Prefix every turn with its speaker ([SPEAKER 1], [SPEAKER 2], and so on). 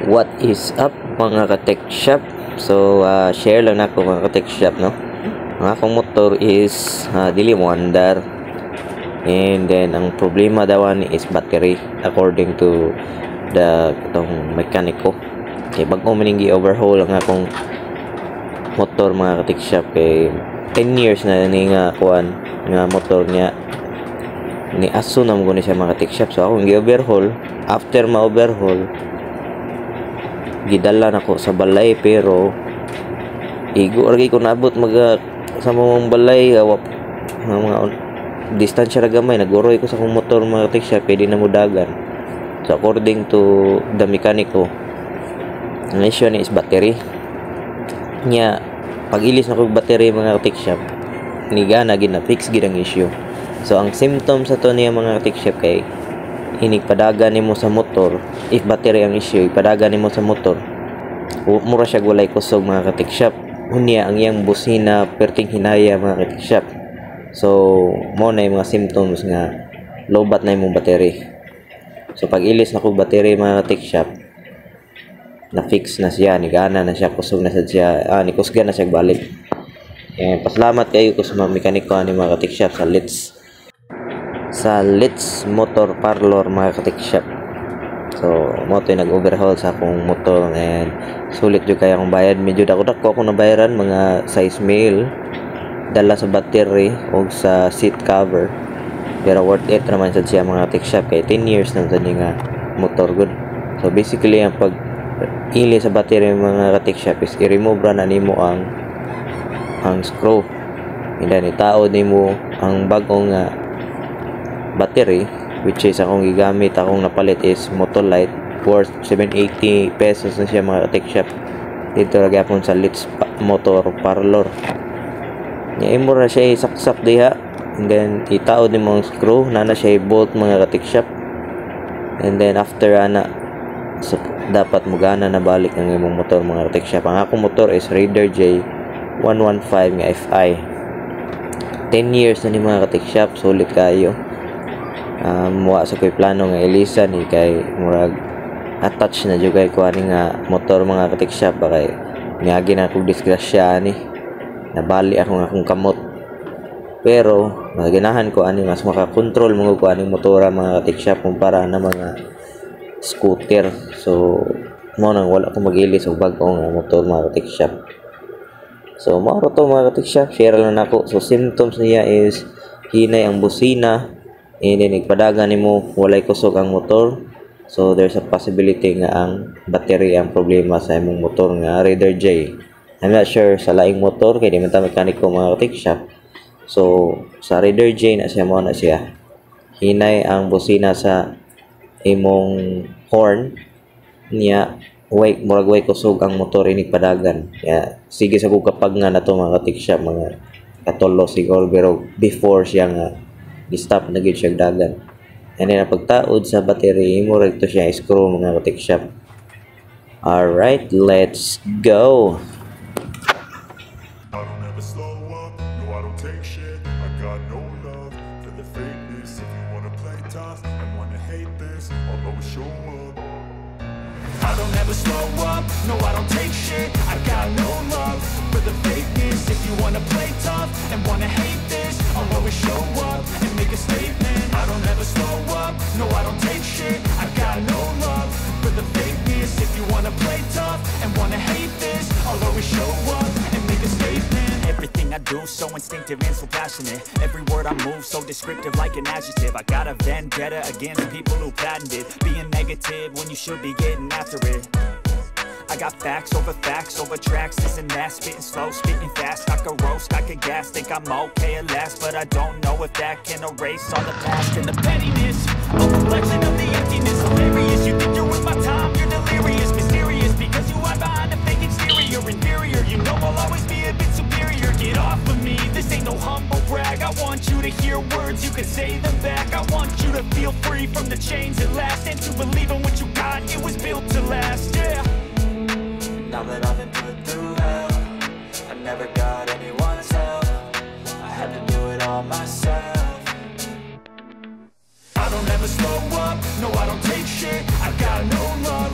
[SPEAKER 1] What is up mga ka-tech shop? So share lang ako mga ka-tech shop, no? Ang akong motor is dili mo andar, and then ang problema daw is battery according to the itong mekaniko. Kay bago maning gi-overhaul ang akong motor mga ka-tech shop, kay 10 years na ni nga kuan nga motor niya ni aso na mo ni siya mga ka-tech shop. So akong gi-overhaul. After ma-overhaul, gidala nako sa balay, pero igo lagi ko naabot sa mong balay mga distansya ra gamay, naguroy ko sa akong motor mga ka-tech shop, pwede na mo dagan. So according to the mekaniko, ang issue ni is battery nya. Pag ilis na ko battery mga ka-tech shop, ni gana gina-fix gid ang issue. So ang symptoms sa to niya mga ka-tech shop kay inigpadagan nimo sa motor. If battery ang issue, ipadagan nimo sa motor, mura siya walay kusog mga ka-tech shop. Unya ang iyang busina perting hinaya mga ka-tech shop. So mo na yung mga symptoms nga lobat na imong battery. So pag ilis na ko battery mga ka-tech shop, na fix na siya, nigana na siya, kusog na siya, nikusga na siya balik. Pasalamat kayo ko sa mga mekaniko ni mga ka-tech shop sa Litz Motor Parlor mga ka-tech shop. So mo to nag-overhaul sa akong motor, and sulit jud kaya akong bayad. Medyo dako-dako ako nabayaran, mga size male, dala sa battery o sa seat cover, pero worth it naman sad siya mga ka-tech shop, kay 10 years na sad nga motor good. So basically ang pag ili sa battery mga ka-tech shop is i-remove ra na nimo ang screw, and then itaod nimo ang bagong battery, which is akong gigamit, akong napalit is Motolite, worth 780 pesos na siya mga ka-tech shop. Dito lagi akong sa Litz Motor Parlor. Imo ra siya isaksak diha, and then itaod nimo ang screw, nana siya bolt mga ka-tech shop, and then after so, dapat mugana na balik ang imong motor mga ka-tech shop. Ang akong motor is Raider J 115 nga FI. 10 years na ni mga ka-tech shop, sulit kayo. Muwa sa ko'y plano nga ilisa ni kay murag attach na jud kay kuani nga motor mga ka-tech shop, kay niagi na akong disgrasya ni nabali akong kamot. Pero maginahan ko ani mas makakontrol mo ko aning motora mga ka-tech shop kumpara na mga scooter. So mo nang wala ko mag-ilis og bag-o nga motor mga ka-tech shop. So mao to mga ka-tech shop, share lang nako. So symptoms niya is hinay ang busina, and then nagpadagan nimo walay kusog ang motor. So there's a possibility nga ang battery ang problema sa imong motor nga Raider J. I'm not sure sa laing motor kay di man ta mekaniko mga ka-tech shop. So sa Raider J na siya, mo na siya hinay ang busina sa imong horn niya, murag way kusog ang motor inigpadagan. Sige sa kung kapag nga na to mga ka-tech shop, mga katolo siguro, pero before siya nga i-stop na gid siya dagan. And then pagtaod sa battery, mo to siya screw mga ka-tech shop. Alright, let's go.
[SPEAKER 2] I don't ever slow up, no I don't take shit. I got no love for the fakeness. If you wanna play tough and wanna hate this, I'll always show up. I don't ever slow up, no I don't take shit. I got no love for the fakeness. If you wanna play tough and wanna hate this, I'll always show up and make a statement. I don't ever slow up, no I don't take shit. I got no love for the fakeness. If you wanna play tough and wanna hate this, I'll always show up and make a statement.
[SPEAKER 3] Everything I do so instinctive and so passionate. Every word I move so descriptive like an adjective. I got a vendetta against people who patented being negative when you should be getting after it. I got facts over tracks, this and that, spitting slow, spitting fast. I could roast, I could gas, think I'm okay at last, but I don't know if that can erase all the past. And the pettiness, a reflection of the emptiness. Hilarious, you think you're with my time, you're delirious. Mysterious, because you hide behind a fake exterior. Inferior, you know I'll always be a bit superior. Get off of me, this ain't no humble brag. I want you to hear words, you can say them back. I want you to feel free from the chains at last, and to believe in what you got, it was built to last, yeah.
[SPEAKER 4] Now that I've been put through hell, I never got anyone's help. I had to do it all myself.
[SPEAKER 2] I don't ever slow up, no I don't take shit. I got no love